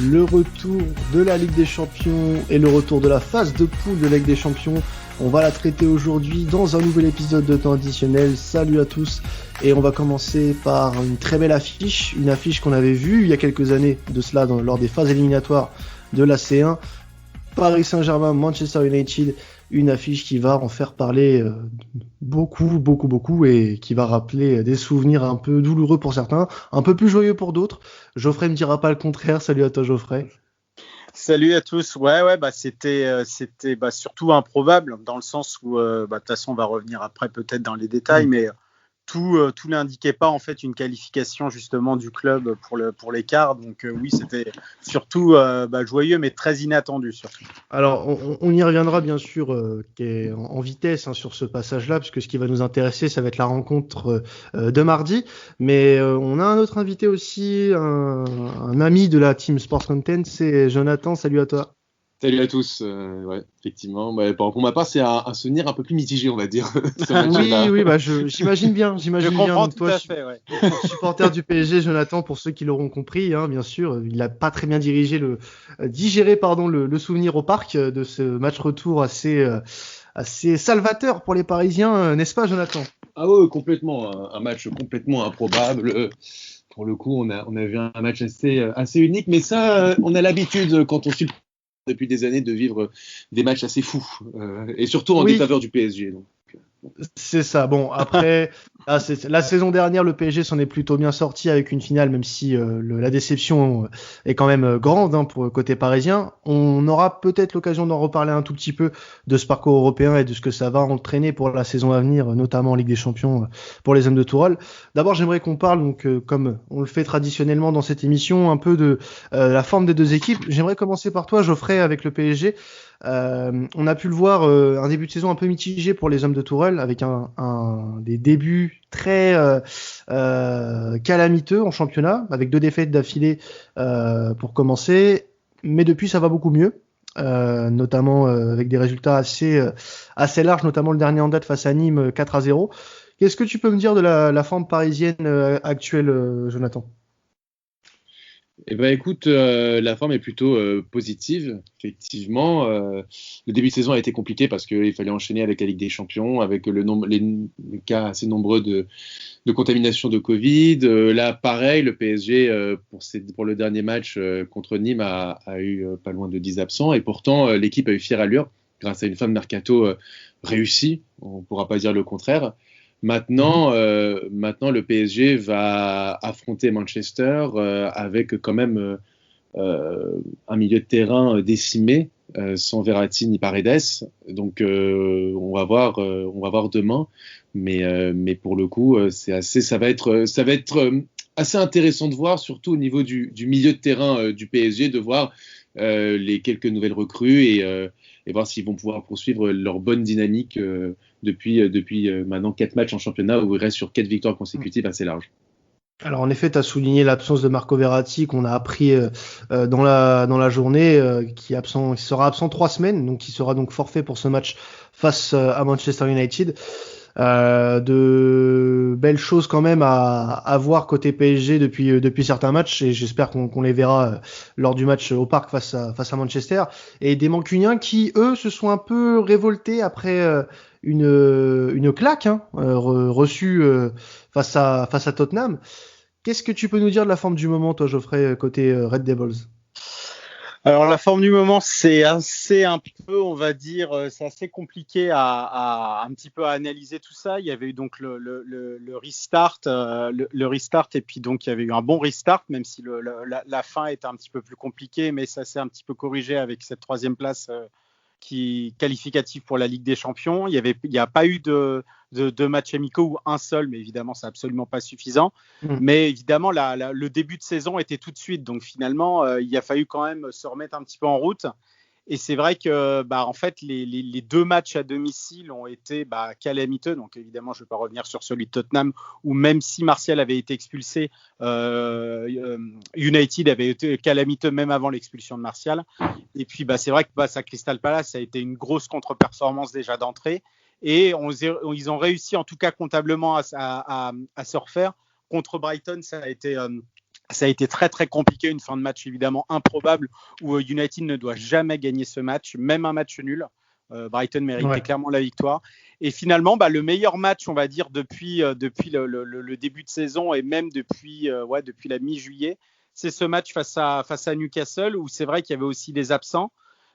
le retour de la Ligue des Champions et le retour de la phase de poule de la Ligue des Champions. On va la traiter aujourd'hui dans un nouvel épisode de temps additionnel. Salut à tous, et on va commencer par une très belle affiche, une affiche qu'on avait vue il y a quelques années de cela lors des phases éliminatoires de la C1. Paris Saint-Germain, Manchester United, une affiche qui va en faire parler beaucoup et qui va rappeler des souvenirs un peu douloureux pour certains, un peu plus joyeux pour d'autres. Geoffrey me dira pas le contraire. Salut à toi, Geoffrey. Salut à tous. C'était surtout improbable dans le sens où de toute façon on va revenir après peut-être dans les détails, mais tout n'indiquait pas en fait une qualification justement du club pour l'écart. Donc oui, c'était surtout joyeux mais très inattendu surtout. Alors on y reviendra bien sûr en vitesse sur ce passage-là, puisque ce qui va nous intéresser, ça va être la rencontre de mardi. Mais on a un autre invité aussi, un ami de la team Sports Content, c'est Jonathan. Salut à toi. Salut à tous. Effectivement. Pour ma part, c'est un souvenir un peu plus mitigé, on va dire. J'imagine bien. Je comprends tout à fait. Ouais. Supporter du PSG, Jonathan, pour ceux qui l'auront compris, bien sûr, il n'a pas très bien digéré le souvenir au parc de ce match retour assez salvateur pour les Parisiens, n'est-ce pas, Jonathan ? Ah oui, complètement. Un match complètement improbable. Pour le coup, on a vu un match assez unique, mais ça, on a l'habitude quand on suit depuis des années de vivre des matchs assez fous, et surtout en défaveur du PSG. Donc. C'est ça. Bon, après, la saison dernière, le PSG s'en est plutôt bien sorti avec une finale, même si la déception est quand même grande pour le côté parisien. On aura peut-être l'occasion d'en reparler un tout petit peu de ce parcours européen et de ce que ça va entraîner pour la saison à venir, notamment en Ligue des Champions pour les hommes de Tourelle. D'abord, j'aimerais qu'on parle, donc, comme on le fait traditionnellement dans cette émission, un peu de la forme des deux équipes. J'aimerais commencer par toi, Geoffrey, avec le PSG. On a pu le voir, un début de saison un peu mitigé pour les hommes de Tourelle, avec des débuts très calamiteux en championnat, avec 2 défaites d'affilée pour commencer, mais depuis ça va beaucoup mieux, notamment avec des résultats assez larges, notamment le dernier en date face à Nîmes 4-0. Qu'est-ce que tu peux me dire de la forme parisienne actuelle, Jonathan ? Eh ben, écoute, la forme est plutôt positive, effectivement. Le début de saison a été compliqué parce qu'il fallait enchaîner avec la Ligue des Champions, avec les cas assez nombreux de contamination de Covid. Là, pareil, le PSG, pour le dernier match contre Nîmes, a eu pas loin de 10 absents. Et pourtant, l'équipe a eu fière allure grâce à une fin de mercato réussie. On ne pourra pas dire le contraire. Maintenant, le PSG va affronter Manchester avec quand même un milieu de terrain décimé, sans Verratti ni Paredes. Donc, on va voir demain. Mais pour le coup, ça va être assez intéressant de voir, surtout au niveau du milieu de terrain du PSG, de voir les quelques nouvelles recrues et voir s'ils vont pouvoir poursuivre leur bonne dynamique depuis maintenant 4 matchs en championnat où il reste sur 4 victoires consécutives assez larges. Alors en effet, tu as souligné l'absence de Marco Verratti qu'on a appris dans la journée, qui sera absent 3 semaines, donc qui sera donc forfait pour ce match face à Manchester United. De belles choses quand même à voir côté PSG depuis certains matchs, et j'espère qu'on les verra lors du match au Parc face à Manchester, et des Mancuniens qui eux se sont un peu révoltés après une claque reçue face à Tottenham. Qu'est-ce que tu peux nous dire de la forme du moment, toi, Geoffrey, côté Red Devils ? Alors la forme du moment, c'est assez compliqué à un petit peu à analyser tout ça. Il y avait eu donc le restart, le restart, et puis donc il y avait eu un bon restart, même si la fin était un petit peu plus compliquée, mais ça s'est un petit peu corrigé avec cette 3e place qui qualificative pour la Ligue des Champions. Il n'y a pas eu de matchs amicaux, ou un seul, mais évidemment, c'est absolument pas suffisant. Mais évidemment, le début de saison était tout de suite. Donc finalement, il a fallu quand même se remettre un petit peu en route. Et c'est vrai que en fait, les 2 matchs à domicile ont été calamiteux. Donc évidemment, je ne vais pas revenir sur celui de Tottenham, où même si Martial avait été expulsé, United avait été calamiteux même avant l'expulsion de Martial. Et puis c'est vrai que face à Crystal Palace, ça a été une grosse contre-performance déjà d'entrée. Et ils ont réussi, en tout cas comptablement, à se refaire. Contre Brighton, ça a été Ça a été très très compliqué, une fin de match évidemment improbable où United ne doit jamais gagner ce match, même un match nul. Brighton méritait clairement la victoire. Et finalement, le meilleur match, on va dire, depuis le début de saison et même depuis la mi-juillet, c'est ce match face à Newcastle où c'est vrai qu'il y avait aussi des absents.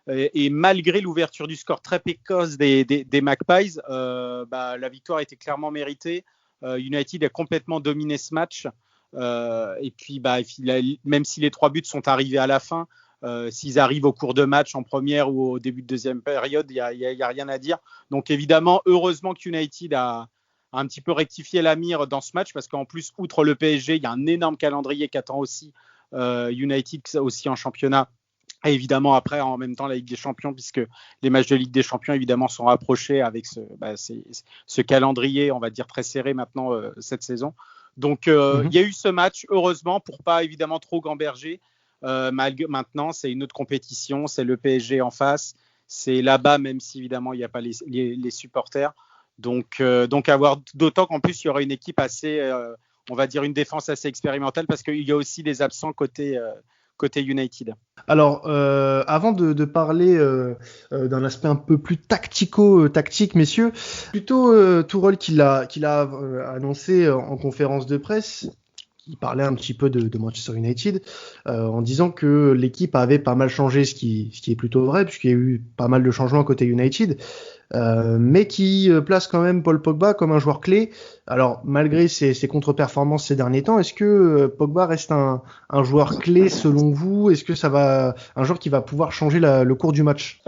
Et malgré l'ouverture du score très précoce des Magpies, la victoire était clairement méritée. United a complètement dominé ce match. Et puis, même si les 3 buts sont arrivés à la fin, s'ils arrivent au cours de match en première ou au début de deuxième période, il n'y a rien à dire. Donc évidemment, heureusement qu'United a un petit peu rectifié la mire dans ce match, parce qu'en plus, outre le PSG, il y a un énorme calendrier qu'attend aussi United aussi en championnat. Et évidemment, après, en même temps, la Ligue des Champions, puisque les matchs de Ligue des Champions, évidemment, sont rapprochés avec ce calendrier, on va dire, très serré maintenant cette saison. Donc, il y a eu ce match, heureusement, pour pas évidemment trop gamberger. Maintenant, c'est une autre compétition, c'est le PSG en face, c'est là-bas, même si évidemment il n'y a pas les supporters. Donc avoir, d'autant qu'en plus il y aura une équipe assez, on va dire une défense assez expérimentale, parce qu'il y a aussi des absents côté United. Alors, avant de parler d'un aspect un peu plus tactique, messieurs, plutôt Tourelle qui l'a annoncé en conférence de presse. Il parlait un petit peu de Manchester United en disant que l'équipe avait pas mal changé, ce qui est plutôt vrai, puisqu'il y a eu pas mal de changements côté United, mais qui place quand même Paul Pogba comme un joueur clé. Alors, malgré ses contre-performances ces derniers temps, est-ce que Pogba reste un joueur clé selon vous ? Est-ce que ça va un joueur qui va pouvoir changer le cours du match ?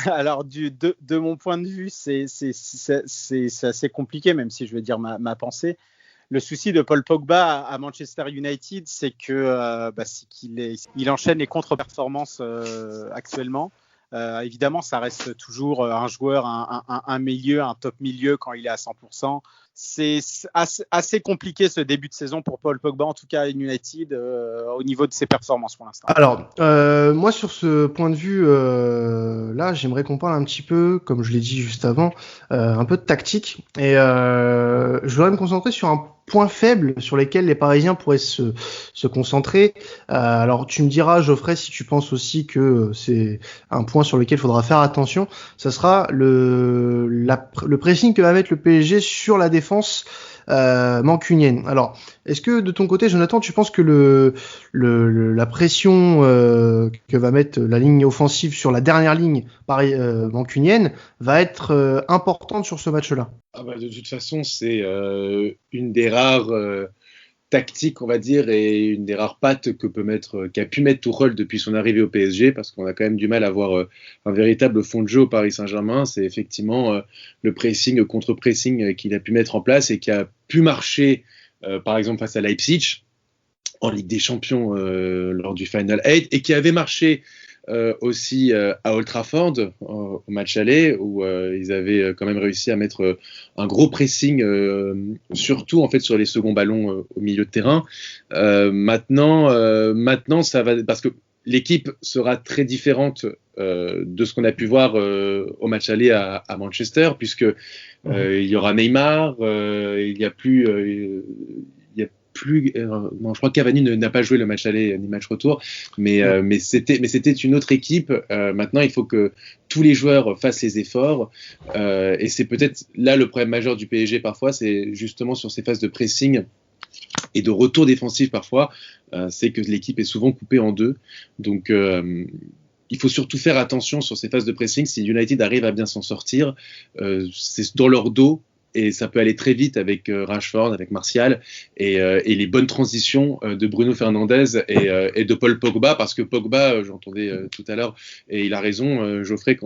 Alors de mon point de vue, c'est assez compliqué, même si je vais dire ma pensée. Le souci de Paul Pogba à Manchester United, c'est qu'il enchaîne les contre-performances actuellement. Évidemment, ça reste toujours un joueur, un milieu, un top milieu quand il est à 100%. C'est assez compliqué ce début de saison pour Paul Pogba, en tout cas à United, au niveau de ses performances pour l'instant. Alors, moi sur ce point de vue, là, j'aimerais qu'on parle un petit peu, comme je l'ai dit juste avant, un peu de tactique. Et je voudrais me concentrer sur un point faible sur lesquels les Parisiens pourraient se concentrer. Alors, tu me diras, Geoffrey, si tu penses aussi que c'est un point sur lequel il faudra faire attention. Ça sera le pressing que va mettre le PSG sur la défense mancunienne. Alors, est-ce que de ton côté, Jonathan, tu penses que la pression que va mettre la ligne offensive sur la dernière ligne mancunienne va être importante sur ce match-là ? De toute façon, c'est une des rares tactiques, on va dire, et une des rares pattes qu'a pu mettre Tuchel depuis son arrivée au PSG, parce qu'on a quand même du mal à avoir un véritable fond de jeu au Paris Saint-Germain. C'est effectivement le pressing, contre-pressing qu'il a pu mettre en place et qui a pu marcher, par exemple, face à Leipzig en Ligue des Champions lors du Final 8, et qui avait marché aussi à Old Trafford au match aller, où ils avaient quand même réussi à mettre un gros pressing, surtout en fait sur les seconds ballons au milieu de terrain. Maintenant ça va, parce que l'équipe sera très différente de ce qu'on a pu voir au match aller à Manchester, puisque il y aura Neymar, il y a plus non, je crois que Cavani n'a pas joué le match aller ni match retour, mais c'était une autre équipe. Maintenant, il faut que tous les joueurs fassent les efforts, et c'est peut-être là le problème majeur du PSG parfois, c'est justement sur ces phases de pressing et de retour défensif parfois, c'est que l'équipe est souvent coupée en deux. Donc il faut surtout faire attention sur ces phases de pressing. Si United arrive à bien s'en sortir, c'est dans leur dos. Et ça peut aller très vite avec Rashford, avec Martial, et les bonnes transitions de Bruno Fernandes et de Paul Pogba, parce que Pogba, j'entendais tout à l'heure, et il a raison, Geoffrey,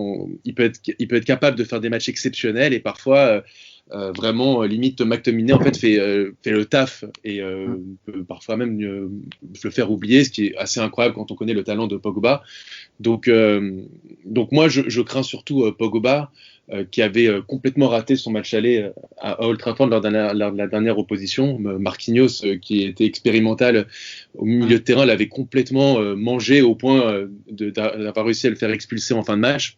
il peut être capable de faire des matchs exceptionnels, et parfois vraiment limite McTominay en fait fait le taf et peut parfois même le faire oublier, ce qui est assez incroyable quand on connaît le talent de Pogba. Donc moi je crains surtout Pogba, qui avait complètement raté son match aller à Old Trafford lors de la dernière opposition. Marquinhos, qui était expérimental au milieu de terrain, l'avait complètement mangé au point d'avoir réussi à le faire expulser en fin de match.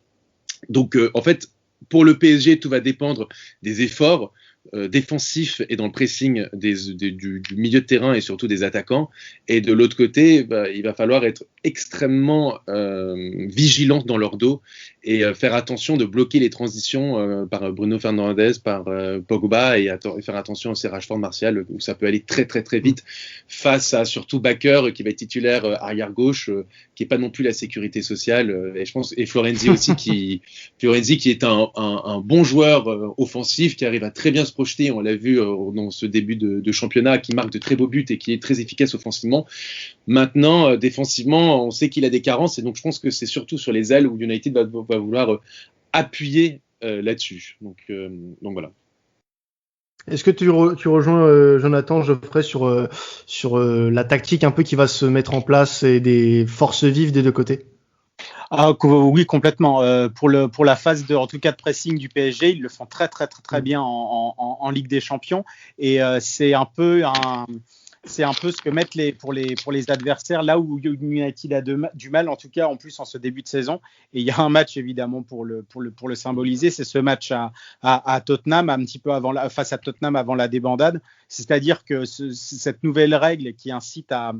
Donc en fait, pour le PSG, tout va dépendre des efforts défensif et dans le pressing du milieu de terrain et surtout des attaquants. Et de l'autre côté, il va falloir être extrêmement vigilant dans leur dos et faire attention de bloquer les transitions par Bruno Fernandes, par Pogba et faire attention aussi à Rashford, Martial, où ça peut aller très très très vite face à surtout Bakker qui va être titulaire arrière gauche, qui est pas non plus la sécurité sociale, et je pense, et Florenzi aussi qui est un bon joueur offensif qui arrive à très bien se projeter. On l'a vu dans ce début de championnat, qui marque de très beaux buts et qui est très efficace offensivement. Maintenant, défensivement, on sait qu'il a des carences, et donc je pense que c'est surtout sur les ailes où United va vouloir appuyer là-dessus. Donc voilà. Est-ce que tu rejoins Jonathan Geoffrey sur la tactique un peu qui va se mettre en place et des forces vives des deux côtés? Oui, complètement. Pour la phase en tout cas de pressing du PSG, ils le font très très très très bien en Ligue des Champions, et c'est un peu ce que mettent pour les adversaires, là où United a du mal, en tout cas en plus en ce début de saison. Et il y a un match évidemment pour le symboliser, c'est ce match à Tottenham, un petit peu face à Tottenham avant la débandade. C'est-à-dire que cette nouvelle règle qui incite à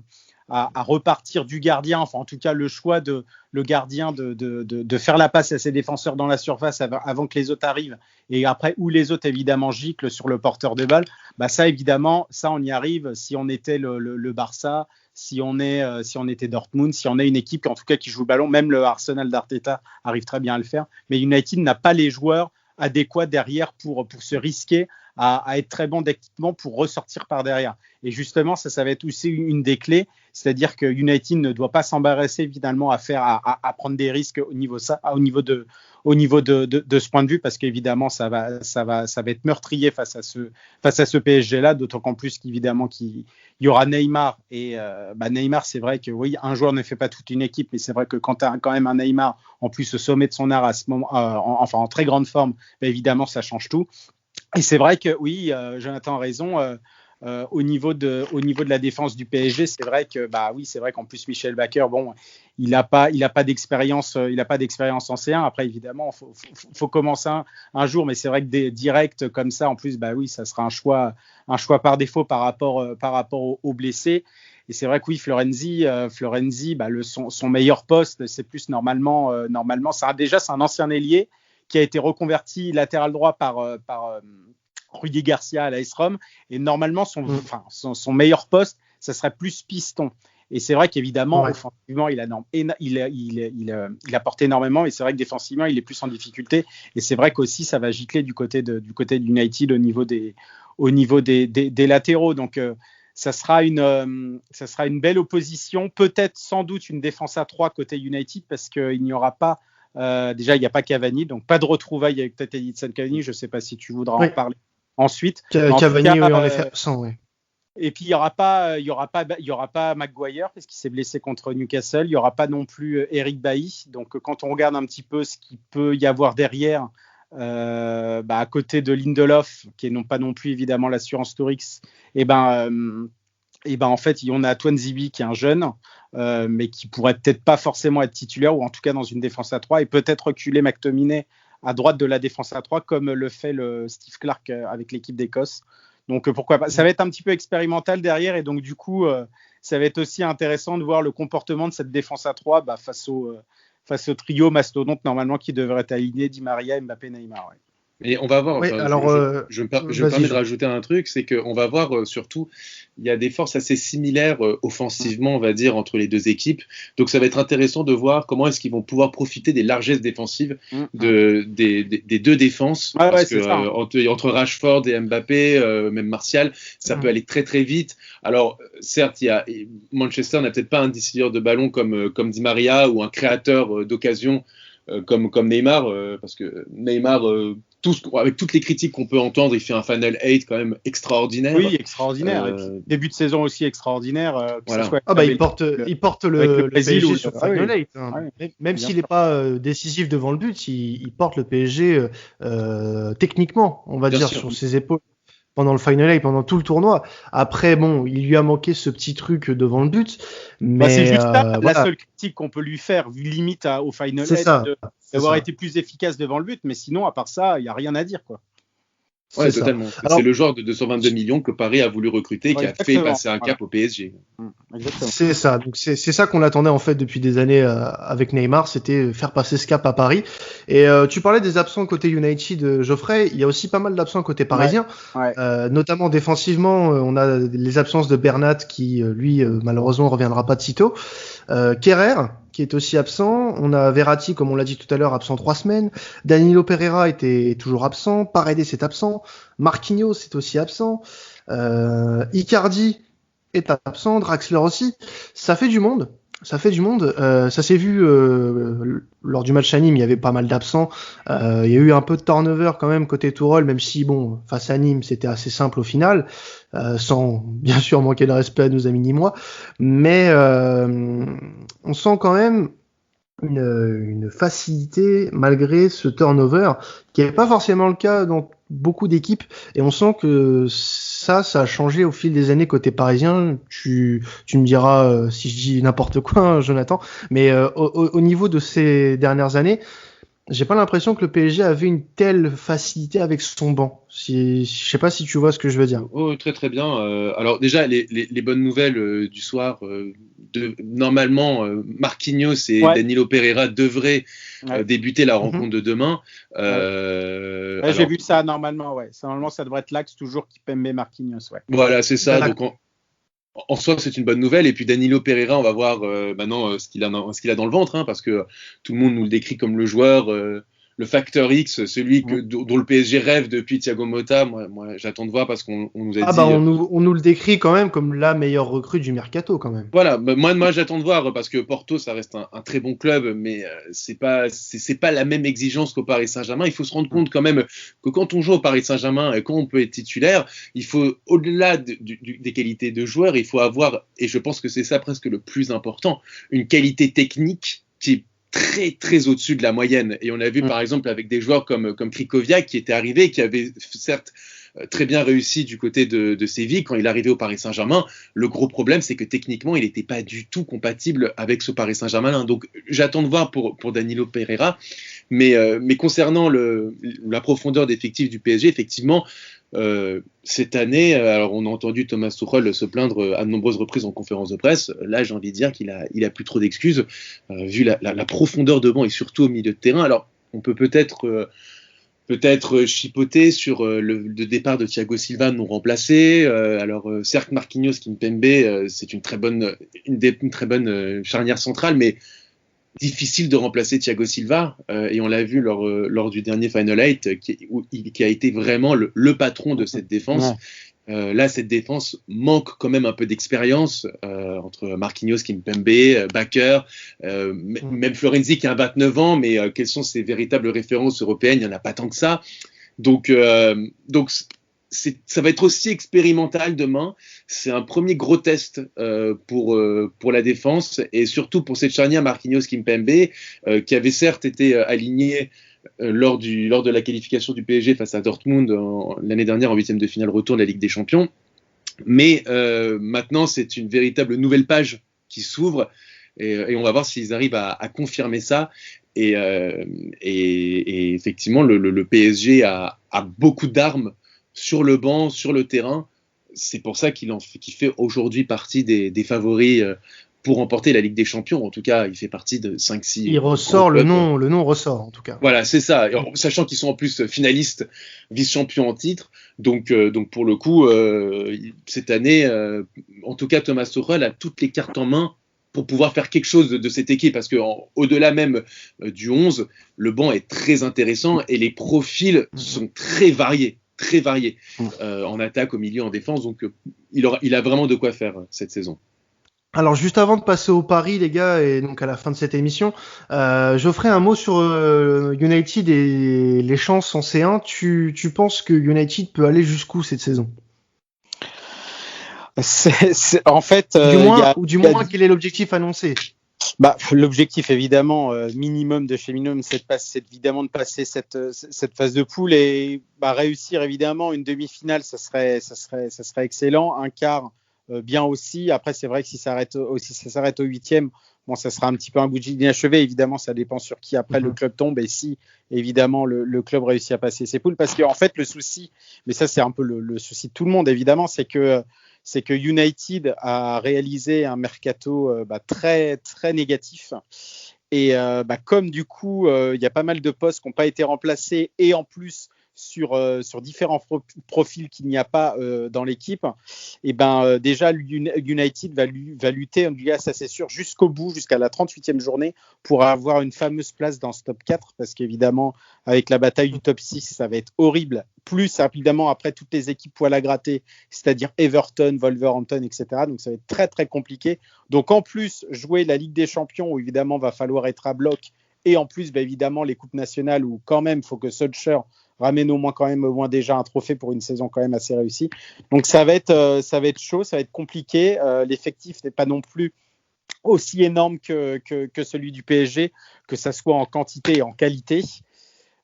repartir du gardien, enfin en tout cas le choix de le gardien de faire la passe à ses défenseurs dans la surface avant que les autres arrivent, et après où les autres évidemment giclent sur le porteur de balle, ça évidemment, ça on y arrive si on était le Barça, si on était Dortmund, si on est une équipe en tout cas qui joue le ballon. Même le Arsenal d'Arteta arrive très bien à le faire, mais United n'a pas les joueurs adéquats derrière pour se risquer à être très bon techniquement pour ressortir par derrière. Et justement, ça va être aussi une des clés, c'est-à-dire que United ne doit pas s'embarrasser finalement à prendre des risques au niveau de ce point de vue, parce qu'évidemment ça va être meurtrier face à ce PSG là, d'autant qu'en plus qu'évidemment qu'il y aura Neymar, et Neymar, c'est vrai que oui, un joueur ne fait pas toute une équipe, mais c'est vrai que quand tu as quand même un Neymar en plus au sommet de son art à ce moment, en très grande forme, évidemment ça change tout. Et c'est vrai que oui, Jonathan a raison. Au niveau de la défense du PSG, c'est vrai que oui, c'est vrai qu'en plus Michel Bakker, bon, il n'a pas d'expérience en C1. Après évidemment, faut commencer un jour, mais c'est vrai que des directs comme ça, en plus, oui, ça sera un choix par défaut par rapport aux blessés. Et c'est vrai que oui, Florenzi, son meilleur poste, c'est plus normalement, c'est un ancien ailier qui a été reconverti latéral droit par Rudi Garcia à l'AS Rome, et normalement son meilleur poste, ça serait plus piston. Et c'est vrai qu'évidemment, offensivement, il a porté énormément, mais c'est vrai que défensivement, il est plus en difficulté. Et c'est vrai qu'aussi, ça va gicler du côté de United au niveau des latéraux. Donc, ça sera une belle opposition. Peut-être, sans doute, une défense à 3 côté United, parce qu'il n'y aura pas. Déjà, il n'y a pas Cavani, donc pas de retrouvailles avec peut-être Edinson Cavani. Je ne sais pas si tu voudras en parler ensuite. Cavani, en effet, absent, oui. Et puis il y aura pas Maguire parce qu'il s'est blessé contre Newcastle. Il y aura pas non plus Eric Bailly. Donc quand on regarde un petit peu ce qu'il peut y avoir derrière, à côté de Lindelof, qui est pas non plus évidemment l'assurance Tourix, en fait, on a Tuanzebe qui est un jeune, mais qui pourrait peut-être pas forcément être titulaire, ou en tout cas dans une défense à 3, et peut-être reculer McTominay à droite de la défense à 3, comme le fait le Steve Clarke avec l'équipe d'Écosse. Donc pourquoi pas. Ça va être un petit peu expérimental derrière, et donc du coup, ça va être aussi intéressant de voir le comportement de cette défense à 3 face au trio mastodonte normalement qui devrait être aligné, Di Maria, Mbappé, Neymar. Ouais. Et on va voir, je me permets de rajouter un truc, c'est qu'on va voir surtout, il y a des forces assez similaires offensivement, on va dire, entre les deux équipes. Donc ça va être intéressant de voir comment est-ce qu'ils vont pouvoir profiter des largesses défensives des deux défenses. Parce que entre Rashford et Mbappé, même Martial, ça peut aller très très vite. Alors certes, Manchester n'a peut-être pas un décideur de ballon comme Di Maria, ou un créateur d'occasion comme Neymar, parce que Neymar, avec toutes les critiques qu'on peut entendre, il fait un Final 8 quand même extraordinaire. Oui, extraordinaire. Et puis, début de saison aussi extraordinaire. Voilà. Il porte le PSG sur Final 8. Hein. Même s'il n'est pas décisif devant le but, il porte le PSG techniquement, on va dire, sur ses épaules. Pendant le Final 8, pendant tout le tournoi. Après, bon, il lui a manqué ce petit truc devant le but. Mais c'est juste la seule critique qu'on peut lui faire, limite au Final 8, d'avoir été plus efficace devant le but. Mais sinon, à part ça, il n'y a rien à dire, quoi. Ouais, totalement. Alors, c'est le genre de 222 millions que Paris a voulu recruter, qui a fait passer un cap au PSG. Exactement. C'est ça. Donc c'est ça qu'on attendait en fait depuis des années avec Neymar, c'était faire passer ce cap à Paris. Et tu parlais des absents côté United, Geoffrey. Il y a aussi pas mal d'absents côté parisien, notamment défensivement. On a les absences de Bernat qui, lui, malheureusement, reviendra pas de sitôt. Kerrer, qui est aussi absent. On a Verratti, comme on l'a dit tout à l'heure, absent 3 semaines. Danilo Pereira était toujours absent. Paredes est absent. Marquinhos est aussi absent. Icardi est absent. Draxler aussi. Ça fait du monde. Ça s'est vu lors du match à Nîmes, il y avait pas mal d'absents. Il y a eu un peu de turnover quand même côté Tourelle, même si bon, face à Nîmes, c'était assez simple au final, sans bien sûr manquer de respect à nos amis nîmois. Mais on sent quand même une facilité malgré ce turnover, qui n'est pas forcément le cas dans beaucoup d'équipes, et on sent que ça a changé au fil des années côté parisien. Tu me diras si je dis n'importe quoi, hein, Jonathan, mais au niveau de ces dernières années, j'ai pas l'impression que le PSG avait une telle facilité avec son banc. Je sais pas si tu vois ce que je veux dire. Oh, très très bien. Alors déjà, les bonnes nouvelles du soir, normalement, Marquinhos et Danilo Pereira devraient débuter la rencontre de demain. Alors, j'ai vu ça normalement, Normalement, ça devrait être l'axe toujours Kimpembe Marquinhos. Voilà, c'est ça. Donc en soi, c'est une bonne nouvelle. Et puis Danilo Pereira, on va voir maintenant ce qu'il a dans le ventre, hein, parce que tout le monde nous le décrit comme le joueur, le facteur X, celui dont le PSG rêve depuis Thiago Motta. Moi, j'attends de voir parce qu'on nous a dit. On nous le décrit quand même comme la meilleure recrue du mercato, quand même. Voilà, moi j'attends de voir parce que Porto, ça reste un très bon club, mais c'est pas la même exigence qu'au Paris Saint-Germain. Il faut se rendre compte quand même que quand on joue au Paris Saint-Germain et quand on peut être titulaire, il faut, au-delà des qualités de joueur, il faut avoir, et je pense que c'est ça presque le plus important, une qualité technique qui est très très au-dessus de la moyenne. Et on l'a vu par exemple avec des joueurs comme Krikoviak qui était arrivé, qui avait certes très bien réussi du côté de Séville quand il est arrivé au Paris Saint-Germain. Le gros problème, c'est que techniquement, il n'était pas du tout compatible avec ce Paris Saint-Germain. Donc j'attends de voir pour Danilo Pereira. Mais concernant la profondeur d'effectif du PSG, effectivement, cette année, alors on a entendu Thomas Tuchel se plaindre à de nombreuses reprises en conférence de presse. Là, j'ai envie de dire qu'il a plus trop d'excuses vu la profondeur de banc et surtout au milieu de terrain. Alors, on peut peut-être chipoter sur le départ de Thiago Silva non remplacé. Alors certes, Marquinhos, Kimpembe, c'est une très bonne charnière centrale, mais difficile de remplacer Thiago Silva, et on l'a vu lors du dernier Final 8 qui a été vraiment le patron de cette défense. Là, cette défense manque quand même un peu d'expérience entre Marquinhos, Kimpembe, Bakker, même Florenzi qui a 29 ans, mais quelles sont ses véritables références européennes? Il n'y en a pas tant que ça. Donc ça va être aussi expérimental demain. C'est un premier gros test pour la défense et surtout pour cette charnière Marquinhos-Kimpembe qui avait certes été aligné lors de la qualification du PSG face à Dortmund l'année dernière en 8e de finale retour de la Ligue des Champions. Mais maintenant, c'est une véritable nouvelle page qui s'ouvre et on va voir s'ils arrivent à confirmer ça. Et effectivement, le PSG a beaucoup d'armes sur le banc, sur le terrain. C'est pour ça qu'il fait aujourd'hui partie des favoris pour remporter la Ligue des Champions. En tout cas, il fait partie de 5-6. Il ressort, le nom ressort en tout cas. Voilà, c'est ça. Sachant qu'ils sont en plus finalistes, vice-champions en titre. Donc pour le coup, cette année, en tout cas, Thomas Tuchel a toutes les cartes en main pour pouvoir faire quelque chose de cette équipe, parce qu'au-delà même du 11, le banc est très intéressant et les profils sont très variés. En attaque, au milieu, en défense, donc il a vraiment de quoi faire cette saison. Alors juste avant de passer au pari, les gars, et donc à la fin de cette émission, je ferai un mot sur United et les chances en C1. Tu penses que United peut aller jusqu'où cette saison? En fait, du moins, quel est l'objectif annoncé? L'objectif évidemment minimum de chez Minimum, c'est évidemment de passer cette phase de poule et réussir évidemment une demi-finale, ça serait excellent. Un quart, bien aussi. Après, c'est vrai que si ça s'arrête au 8e, bon, ça sera un petit peu un goût d'inachevé. Évidemment, ça dépend sur qui après le club tombe et si, évidemment, le club réussit à passer ses poules. Parce qu'en fait, le souci, mais ça, c'est un peu le souci de tout le monde, évidemment, c'est que United a réalisé un mercato très, très négatif. Et comme du coup, il y a pas mal de postes qui n'ont pas été remplacés et en plus, sur différents profils qu'il n'y a pas dans l'équipe, et déjà United va lutter, en tout cas ça c'est sûr, jusqu'au bout, jusqu'à la 38e journée pour avoir une fameuse place dans ce top 4, parce qu'évidemment avec la bataille du top 6 ça va être horrible, plus évidemment après toutes les équipes poil à gratter, c'est-à-dire Everton, Wolverhampton, etc. Donc ça va être très très compliqué. Donc en plus jouer la Ligue des Champions où évidemment va falloir être à bloc, et en plus évidemment les coupes nationales où quand même il faut que Solskjaer ramène au moins déjà un trophée pour une saison quand même assez réussie. Donc ça va être chaud, ça va être compliqué. L'effectif n'est pas non plus aussi énorme que celui du PSG, que ça soit en quantité et en qualité.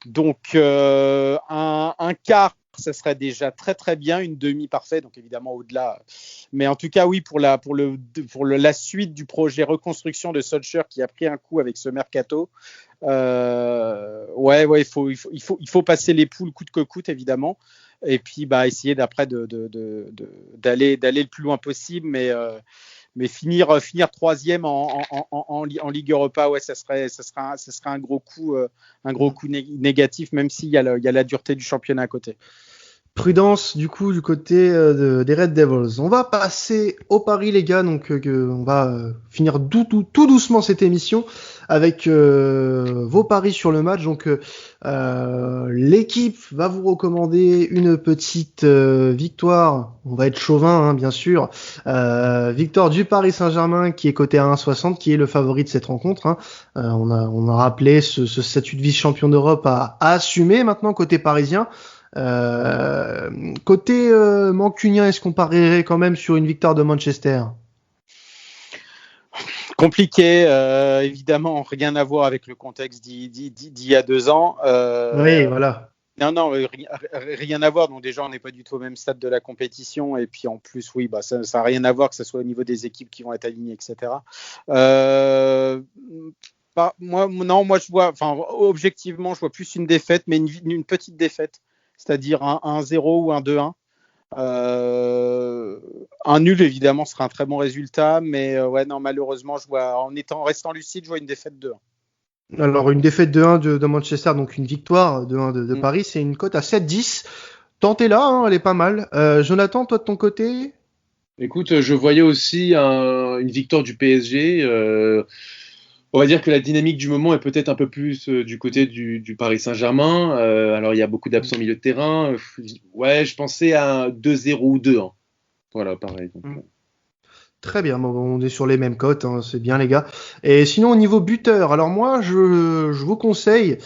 Donc un quart, ça serait déjà très très bien, une demi parfaite, donc évidemment au-delà. Mais en tout cas, oui, pour la suite du projet reconstruction de Solskjaer qui a pris un coup avec ce mercato, il faut passer les poules coûte que coûte, évidemment, et puis essayer d'après d'aller le plus loin possible, mais finir troisième en Ligue Europa, ouais, ça serait un gros coup négatif, même s'il y a la dureté du championnat à côté. Prudence du coup du côté des Red Devils. On va passer au pari les gars, donc on va finir tout doucement cette émission avec vos paris sur le match. Donc l'équipe va vous recommander une petite victoire, on va être chauvin bien sûr, victoire du Paris Saint-Germain qui est coté à 1,60, qui est le favori de cette rencontre. On a rappelé ce statut de vice-champion d'Europe à assumer maintenant côté parisien. Côté mancunien, est-ce qu'on parierait quand même sur une victoire de Manchester? Compliqué, évidemment, rien à voir avec le contexte d'il y a 2 ans. Oui, voilà. Non, rien à voir. Donc déjà, on n'est pas du tout au même stade de la compétition. Et puis en plus, oui, ça n'a rien à voir, que ce soit au niveau des équipes qui vont être alignées, etc. Moi, je vois, objectivement, je vois plus une défaite, mais une petite défaite. C'est-à-dire un 1-0 ou un 2-1. Un nul, évidemment, serait un très bon résultat, mais malheureusement, en restant lucide, je vois une défaite 2-1. Alors, une défaite 2-1 de Manchester, donc une victoire 2-1 de Paris, c'est une cote à 7-10. Tentez-la, elle est pas mal. Jonathan, toi de ton côté? Écoute, je voyais aussi une victoire du PSG. On va dire que la dynamique du moment est peut-être un peu plus du côté du Paris Saint-Germain. Alors, il y a beaucoup d'absents au milieu de terrain. Je pensais à un 2-0 ou 2-1. Voilà, pareil. Donc, Très bien, on est sur les mêmes cotes, c'est bien les gars. Et sinon au niveau buteur, alors moi je vous conseille,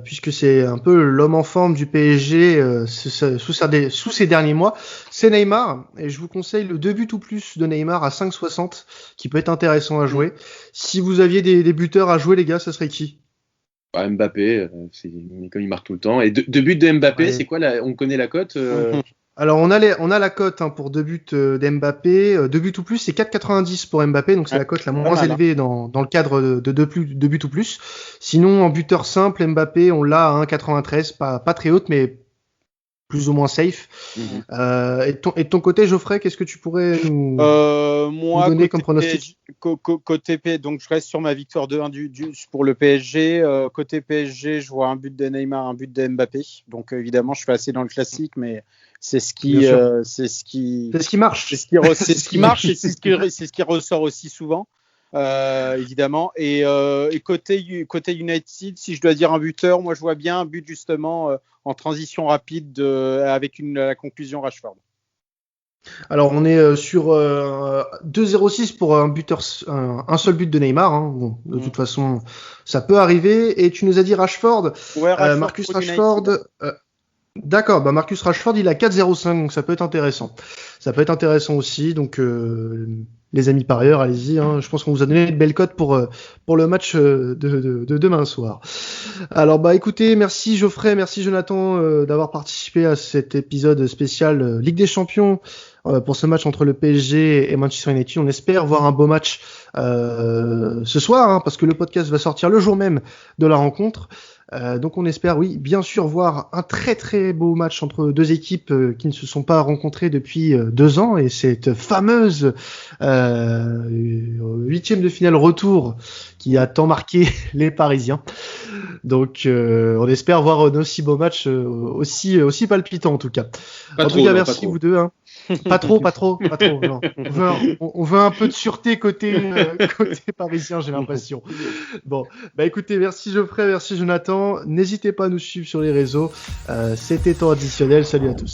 puisque c'est un peu l'homme en forme du PSG sous ces derniers mois, c'est Neymar, et je vous conseille le 2 buts ou plus de Neymar à 5,60, qui peut être intéressant à jouer. Si vous aviez des buteurs à jouer les gars, ça serait qui? Mbappé, comme il marque tout le temps. Et 2 buts de Mbappé, c'est quoi on connaît la cote Alors on a la cote pour 2 buts d'Mbappé, 2 buts ou plus, c'est 4,90 pour Mbappé, donc c'est la cote la moins élevée dans le cadre de 2 buts ou plus. Sinon en buteur simple, Mbappé on l'a à 1,93, pas très haute mais plus ou moins safe. Et de ton côté Geoffrey, qu'est-ce que tu pourrais nous donner comme pronostic? Côté PSG, donc je reste sur ma victoire 2-1 pour le PSG. Côté PSG, je vois un but de Neymar, un but de Mbappé. Donc évidemment, je fais assez dans le classique, mais c'est ce qui marche. C'est ce qui marche et c'est ce qui ressort aussi souvent, évidemment. Et côté United, si je dois dire un buteur, moi je vois bien un but justement en transition rapide avec la conclusion Rashford. Alors on est sur 2,06 pour un seul but de Neymar. Bon, de toute façon, ça peut arriver. Et tu nous as dit Rashford, Marcus Rashford. D'accord, Marcus Rashford, il a 4,05, donc ça peut être intéressant. Ça peut être intéressant aussi. Donc les amis parieurs, allez-y. Je pense qu'on vous a donné de belles cotes pour le match de demain soir. Alors écoutez, merci Geoffrey, merci Jonathan d'avoir participé à cet épisode spécial Ligue des Champions pour ce match entre le PSG et Manchester United. On espère voir un beau match ce soir, parce que le podcast va sortir le jour même de la rencontre. Donc on espère, oui, bien sûr, voir un très très beau match entre deux équipes qui ne se sont pas rencontrées depuis 2 ans, et cette fameuse 8e de finale retour qui a tant marqué les Parisiens. Donc on espère voir un aussi beau match, aussi palpitant en tout cas. Merci vous deux. Pas trop. Non. On veut un peu de sûreté côté parisien, j'ai l'impression. Bon, écoutez, merci Geoffrey, merci Jonathan. N'hésitez pas à nous suivre sur les réseaux. C'était temps additionnel. Salut à tous.